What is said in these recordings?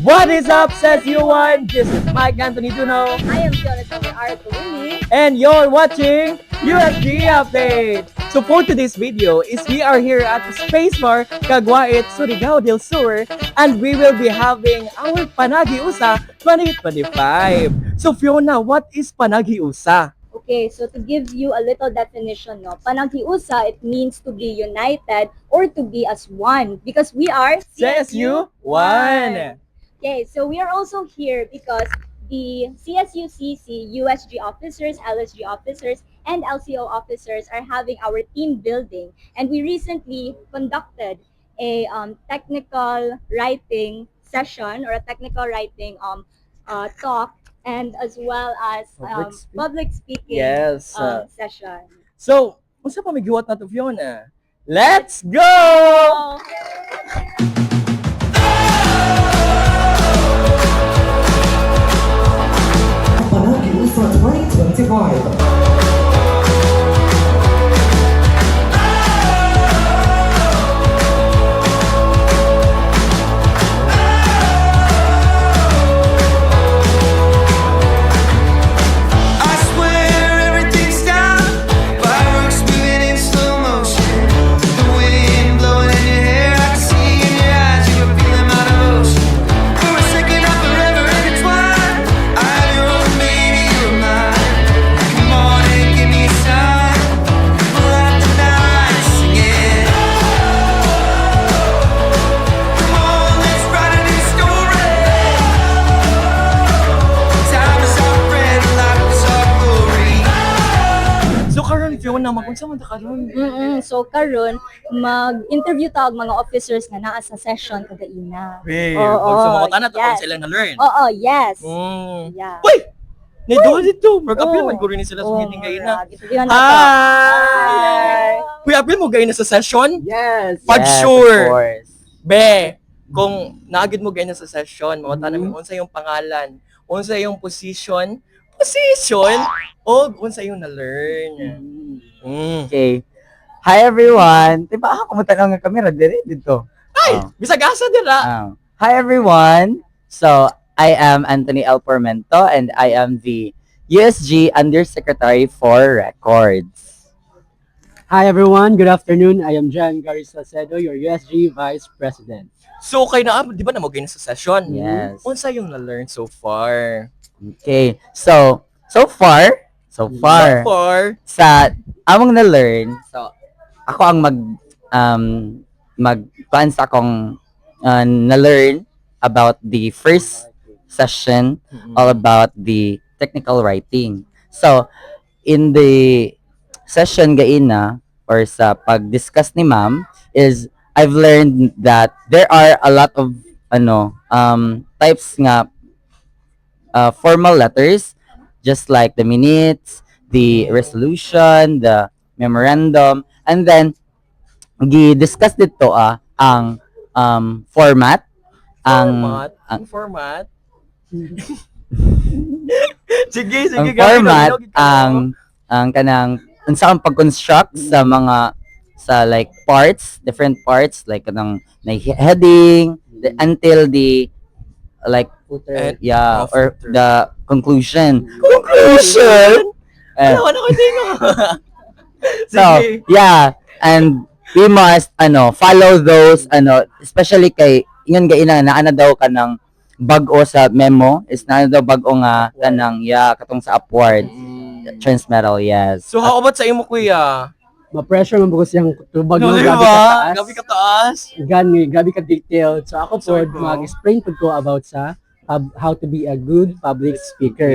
What is up, says you one? This is Mike Anthony Duno. I am Jonathan Artulini. And you're watching USG Update. So for today's video is we are here at the Space Bar, Caguait, Surigao del Sur, and we will be having our Panagiusa 2025. So Fiona, what is Panagiusa? Okay, so to give you a little definition, no, Panagiusa, it means to be united or to be as one because we are CSU 1. Okay, so we are also here because the CSUCC, USG officers, LSG officers, and LCO officers are having our team building. And we recently conducted a technical writing session or a technical writing talk and as well as public speaking Yes. session. So, unsa pa migiwat na to Fiona? Let's go! So, Panagiusa 2025. I swear everything's down. Fireworks moving in slow motion. The wind blowing in your hair. I can see in your eyes you were feeling out of motion. For a second, I'm forever intertwined. I'm your own baby, you're mine. Come on and give me a sign. We'll have tonight singing. Come on, let's write a new story. Time is our friend, life is our glory. So karon Fiona, magunsa man ta karon? so karon mag-interview ta og mga officers nga naa sa session kagaina. Wait, Oo, so mga na to yes. kung sila na-learn. Oo, yes. Mm. Yeah. Uy! Nidol dito. Mag-appeal Oo. man ko rin sila sa meeting kayo na. Interview na to. Hi! Kuya, appeal mo gayon na sa session? Yes. Pag yes, sure. Of course. Be, kung naagid mo gayon na sa session, mawata namin unsa yung pangalan, unsa yung position, o unsa yung na-learn. Mm. Okay. Hi everyone. Diba ako kumutanaw nga kamera dire dito. Ay, Oh. bisag asa dira. Hi everyone. So, I am Anthony L. Pormento and I am the USG Undersecretary for Records. Hi everyone, good afternoon. I am Jan Gary Salcedo, your USG Vice President. So kay na, di ba na mo gayon sa session? Yes. Unsa yung na-learn so far? Okay. So far, So far, sa among na-learn, so ako ang mag-plan sa akong na-learn about the first session, all about the technical writing. So, in the session gaina or sa pag-discuss ni ma'am is I've learned that there are a lot of types nga formal letters just like the minutes, the resolution, the memorandum, and then gi-discuss dito ang format, ang format. Sige, ang gabi, format gabi, gabi. ang kanang unsa ang pag-construct sa mga sa like parts, different parts like kanang heading until the like yeah Oh, or footer. the conclusion. Ano ko dito? So, yeah, and we must follow those especially kay ingon gaina naa daw kanang bag-o sa memo is naa daw bag-o nga kanang katong sa upward transmetal, yes. So how about sa imo kuya? Ma-pressure man bukos yung tubag No, mo, di gabi ba? ka taas. Gabi ka taas. Gabi ka detailed. So ako po, Sorry, bro. mag-explain po ko about sa how to be a good public speaker.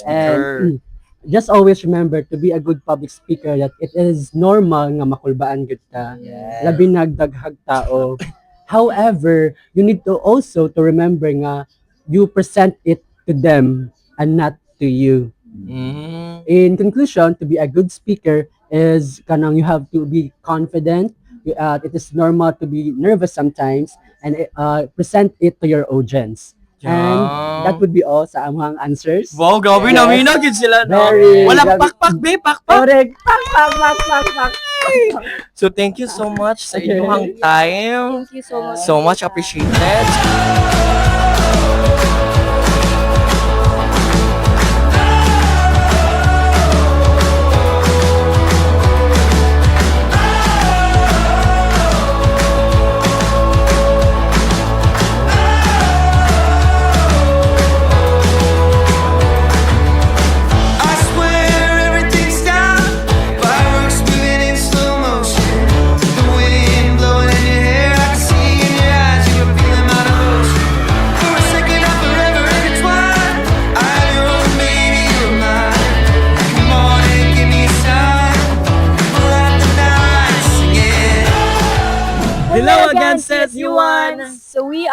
And just always remember to be a good public speaker that it is normal nga makulbaan gud ta. Yes. Labi nagdaghag tao. However, you need to also to remember nga you present it to them and not to you. Mm. In conclusion, to be a good speaker is kanang you have to be confident. It is normal to be nervous sometimes and present it to your audience. And that would be all sa among answers. Wow, grabe Yes. namin na gid sila no. Very, Walang grabe. pakpak be, pakpak. Correct. Pak. So thank you so much sa Okay. inyong time. Thank you so much. So much appreciated.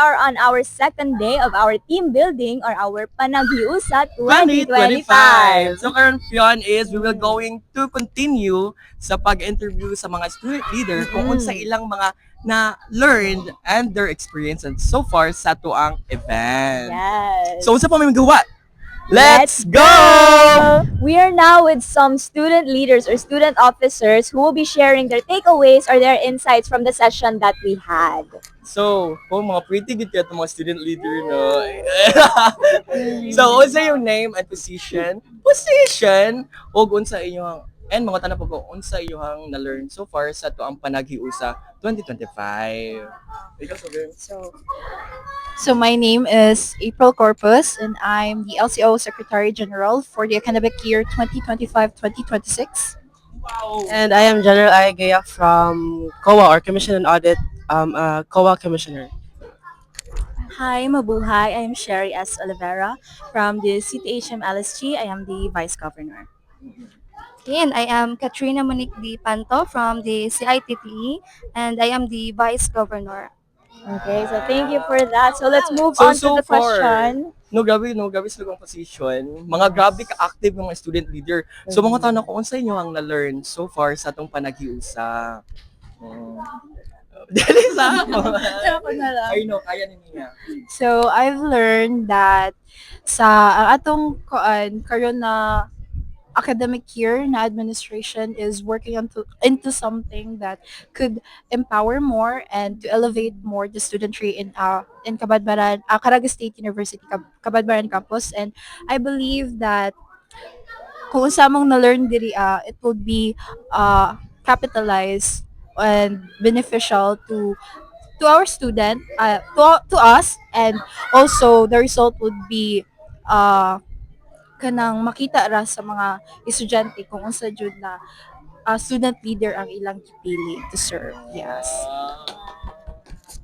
are on our second day of our team building or our Panagiusat 2025. 2025. So karon piyon is we will going to continue sa pag-interview sa mga student leader kung unsa ilang mga na learned and their experiences so far sa tuang event. Yes. So unsa pa may magawa? Let's go! We are now with some student leaders or student officers who will be sharing their takeaways or their insights from the session that we had. So, mga pretty good kayo mga student leader, no? So, unsa yung name and position? Position! O unsa inyong and mga tanong po unsa inyong na-learn so far sa tuang Panagiusa 2025. Ikaw, Sobrang. So my name is April Corpus and I'm the LCO Secretary General for the academic year 2025-2026. Wow! And I am General Aigaya from COA or Commission and Audit, COA Commissioner. Hi, mabuhay. I am Sherry S. Oliveira from the CTHM LSG. I am the Vice Governor. And I am Katrina Monique Di Panto from the CITTE and I am the Vice Governor. Okay, so thank you for that. So let's move So, on so to the far, question. No, grabe sa lugang position. Mga grabe ka-active yung mga student leader. So, mga tanong ko, unsa inyo ang na-learn so far sa itong Panagiusa? Dali sa ako. I know, kaya niya. So I've learned that sa ang atong karon na academic year na administration is working into something that could empower more and to elevate more the studentry in Cabadbaran, Caraga State University, Cabadbaran campus. And I believe that kung sa mong na-learn diri, it would be capitalized and beneficial to our student, to us, and also the result would be kanang makita ra sa mga estudyante kung unsa jud na student leader ang ilang gipili to serve. Yes.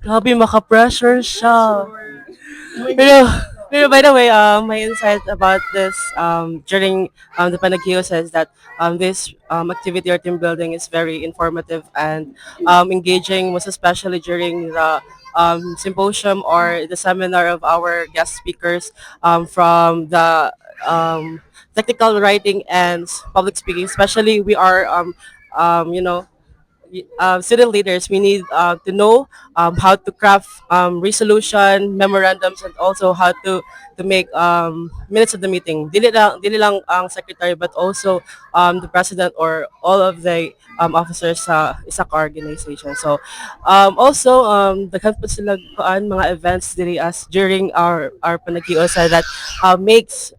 Grabe, maka-pressure siya. Pero by the way, my insight about this during the Panagiusa is that this activity or team building is very informative and engaging, most especially during the symposium or the seminar of our guest speakers from the technical writing and public speaking. Especially we are, student leaders. We need to know how to craft resolution, memorandums, and also how to make minutes of the meeting. Dili lang ang secretary, but also the president or all of the officers sa isa ka organization. So also daghan po sila mga events diri as during our Panagiusa that makes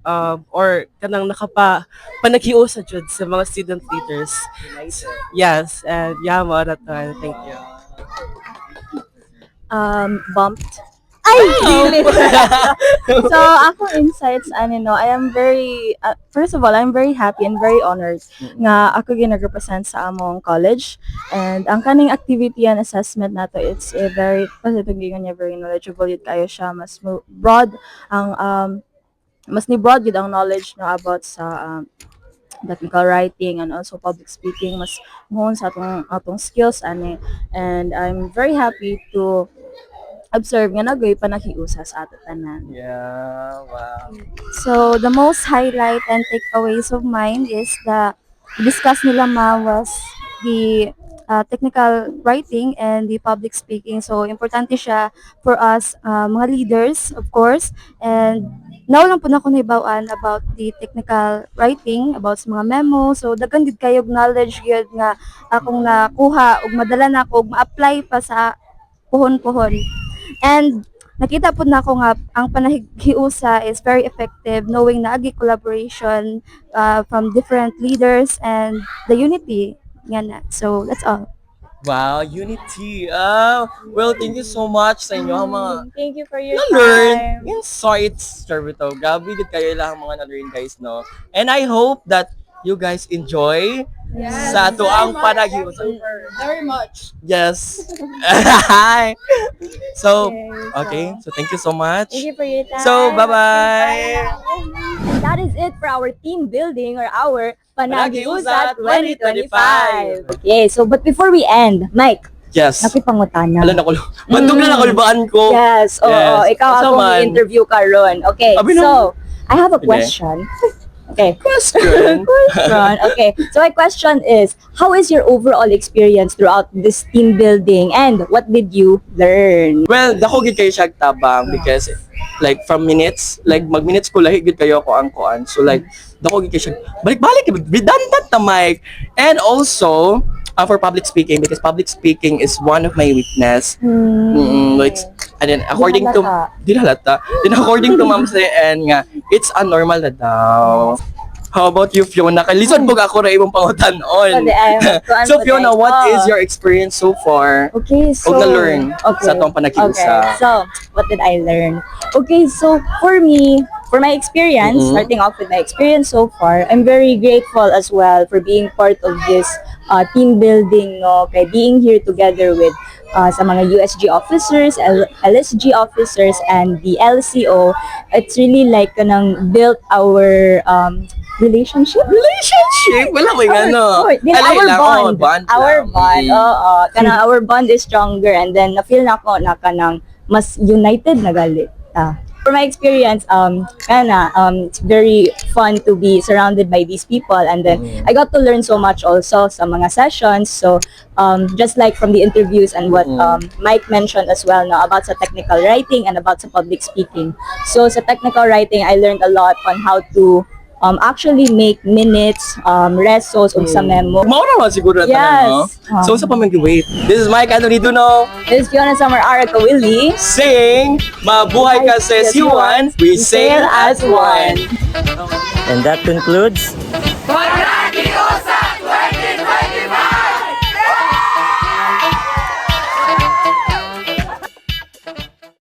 or kanang panagiusa jud sa mga student leaders. Yes, and yeah, mo that one. Thank you. Bumped. So ako insights I am very first of all I'm very happy and very honored nga ako ginag-represent sa among college, and ang kaning activity and assessment nato it's a very positive gingon niya, very knowledgeable yun kayo siya, mas broad ang mas ni broad yun ang knowledge no about sa technical writing and also public speaking, mas mohon sa atong skills and I'm very happy to observe nga nagoy Panagiusa sa ato tanan. Yeah, wow. So the most highlight and takeaways of mine is the discuss nila was the technical writing and the public speaking. So importante siya for us mga leaders, of course, and now lang po na ko nahibawan about the technical writing, about sa mga memo. So daghan gid kayo knowledge gyud nga akong nakuha ug madala na ko ma-apply pa sa puhon-puhon. And nakita po na ako nga ang Panagiusa is very effective, knowing na agi collaboration from different leaders and the unity nga na. So that's all. Wow, unity. Well, thank you so much sa inyo mga Thank you for your na-learn time. insights, Servito. Grabe gid kayo lang mga na-learn guys, no? And I hope that you guys enjoy sa tuang Panagiusa. Very much. Yes. So, okay. So, thank you so much. Thank you for your time. So, bye-bye. And that is it for our team building or our Panagiusa Panagiusa 2025. Okay, so but before we end, Mike, Yes. Napipangutana. Alam na ko. Bandog na nakulbaan ko. Yes, oo. Yes. Ikaw Asa akong man? i-interview ka ron. Okay, Abi na. so, I have a Sige. question. Okay. Question. Question. Okay. So my question is, how is your overall experience throughout this team building and what did you learn? Well, dako gid kayo siya tabang because like from minutes, like mag-minutes ko lahi gid kayo ko ang kuan. So like dako gid kayo siya balik-balik redundant na mic. And also for public speaking, because public speaking is one of my weakness. Like, and then according to di halata. Then according to Ma'am Sen nga, it's a normal na daw. How about you, Fiona? Listen po ako na imong pangutan-on. So Fiona, what is your experience so far? Okay, so O na-learn sa atong panagiusa? Okay, so what did I learn? Okay, so for me, for my experience, starting off with my experience so far, I'm very grateful as well for being part of this team building, no? Okay, being here together with sa mga USG officers, LSG officers, and the LCO. It's really like kanang built our relationship. Wala may gano. Our bond. Our bond. Oo. Kanang our bond is stronger, and then na-feel na ako na kanang mas united na gali. For my experience, it's very fun to be surrounded by these people, and then I got to learn so much also sa mga sessions. So just like from the interviews and what Mike mentioned as well, no, about sa technical writing and about sa public speaking. So sa technical writing, I learned a lot on how to actually make minutes, resos, ug sa memo. Mao naman siguro na no? So sa pamag-wait. This is Mike Anthony Duno. This is Fiona Summer Ara Kawili. Saying, mabuhay ka sa S1, we sail as one. And that concludes Para